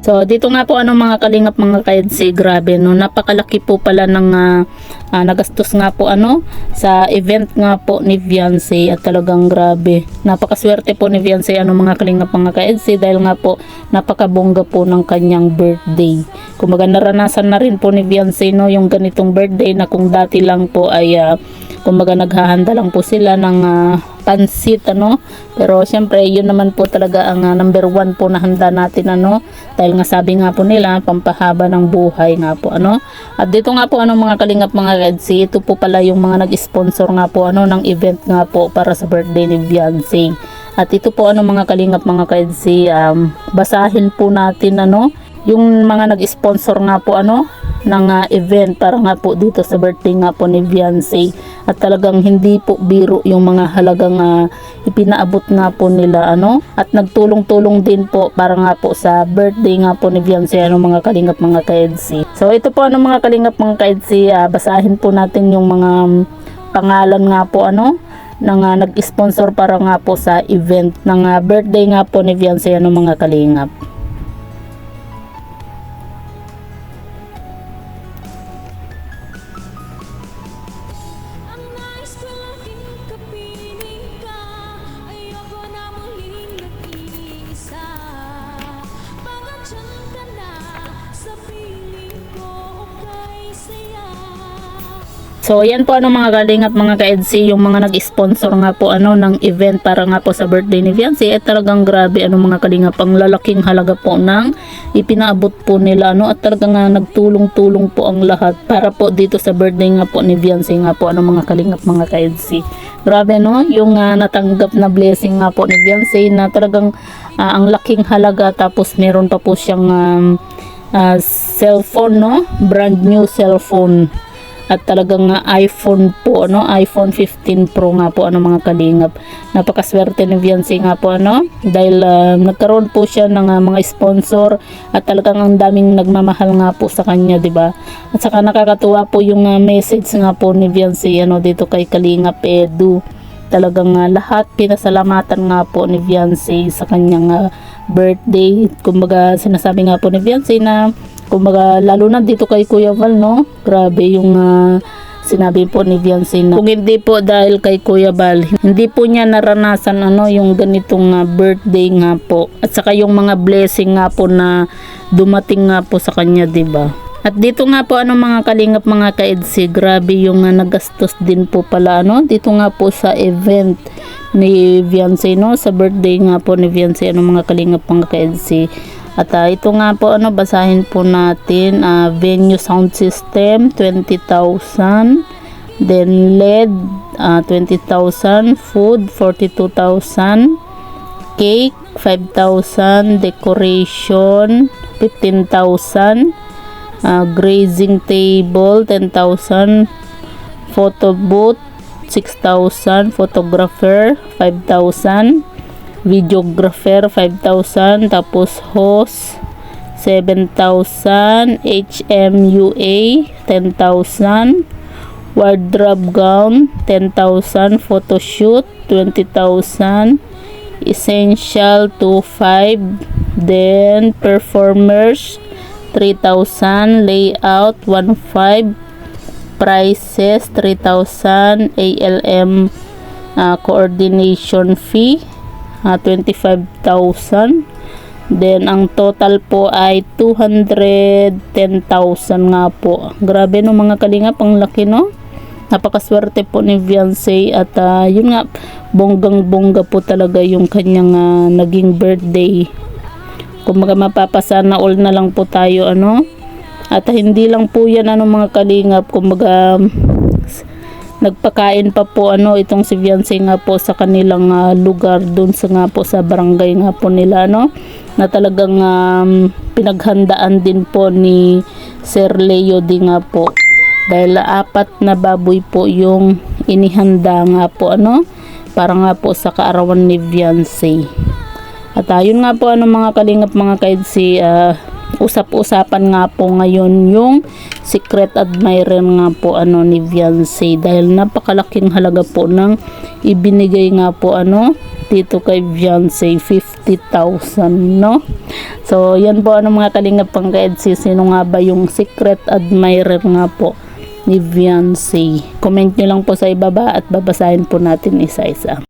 So dito nga po mga kalingap mga kaedsi, grabe no, napakalaki po pala ng nagastos nga po sa event nga po ni Viancy, at talagang grabe, napakaswerte po ni Viancy mga kalingap mga kaedsi, dahil nga po napakabongga po ng kanyang birthday. Kumbaga naranasan na rin po ni Viancy no, yung ganitong birthday na kung dati lang po ay kumbaga naghahanda lang po sila ng pansit pero syempre yun naman po talaga ang number 1 po na handa natin dahil nga sabi nga po nila pampahaba ng buhay nga po at dito nga po mga kalingap mga kaedsi, ito po pala yung mga nag-sponsor nga po ng event nga po para sa birthday ni Viancy. At ito po mga kalingap mga kaedsi, basahin po natin yung mga nag-sponsor nga po ng event para nga po dito sa birthday nga po ni Viancy. At talagang hindi po biro yung mga halagang ipinaabot nga po nila at nagtulong-tulong din po para nga po sa birthday nga po ni Viancy mga kalingap mga kaedsi. So ito po mga kalingap mga kaedsi, basahin po natin yung mga pangalan nga po ng nag-sponsor para nga po sa event ng birthday nga po ni Viancy mga kalingap. So yan po mga kalingap mga kaedsi, yung mga nag-sponsor nga po ng event para nga po sa birthday ni Viancy, at talagang grabe mga kalingap, ang lalaking halaga po ng ipinaabot po nila at talagang nagtulong-tulong po ang lahat para po dito sa birthday nga po ni Viancy nga po mga kalingap mga kaedsi. Grabe yung natanggap na blessing nga po ni Viancy na talagang ang laking halaga, tapos meron pa po siyang cellphone brand new cellphone. At talagang iPhone po iPhone 15 Pro nga po mga kalingap. Napakaswerte ni Viancy nga po dahil nagkaroon po siya ng mga sponsor, at talagang ang daming nagmamahal nga po sa kanya, di ba? At saka nakakatuwa po yung message nga po ni Viancy dito kay Kalingap Edu. Talagang lahat pinasalamatan nga po ni Viancy sa kanyang birthday. Kumbaga sinasabi nga po ni Viancy na kumbaga lalo na dito kay Kuya Val grabe yung sinabi po ni Viancy na kung hindi po dahil kay Kuya Val, hindi po niya naranasan yung ganitong birthday nga po, at saka yung mga blessing nga po na dumating nga po sa kanya, di ba? At dito nga po mga kalingap mga kaedsi, grabe yung nagastos din po pala dito nga po sa event ni Viancy sa birthday nga po ni Viancy mga kalingap mga kaedsi. At ito nga po basahin po natin, venue sound system 20,000, then LED 20,000, food 42,000, cake 5,000, decoration 15,000, grazing table 10,000, photo booth 6,000, photographer 5,000, videographer 5,000, tapos host 7,000, HMUA 10,000, wardrobe gown 10,000, photoshoot 20,000, essential 2,500, then performers 3,000, layout 1,500, prices 3,000, ALM coordination fee 25,000. Then ang total po ay 210,000 nga po. Grabe mga kalingap, ang laki napakaswerte po ni Viancy, at yun nga, bonggang bongga po talaga yung kanyang naging birthday. Kumbaga mapapasana all na lang po tayo at hindi lang po yan mga kalingap, kumbaga nagpakain pa po itong si Viancy nga po sa kanilang lugar doon sa nga po sa barangay nga po nila na talagang pinaghandaan din po ni Sir Leo di nga po, dahil 4 na baboy po yung inihanda nga po para nga po sa kaarawan ni Viancy. At ayun nga po mga kalingap mga kaedsi, usap-usapan nga po ngayon yung secret admirer nga po ni Viancy, dahil napakalaking halaga po ng ibinigay nga po dito kay Beyonce, 50,000, no? So yan po mga kalingap pang ka-EDSA, sino nga ba yung secret admirer nga po ni Beyonce? Comment nyo lang po sa ibaba at babasahin po natin isa-isa.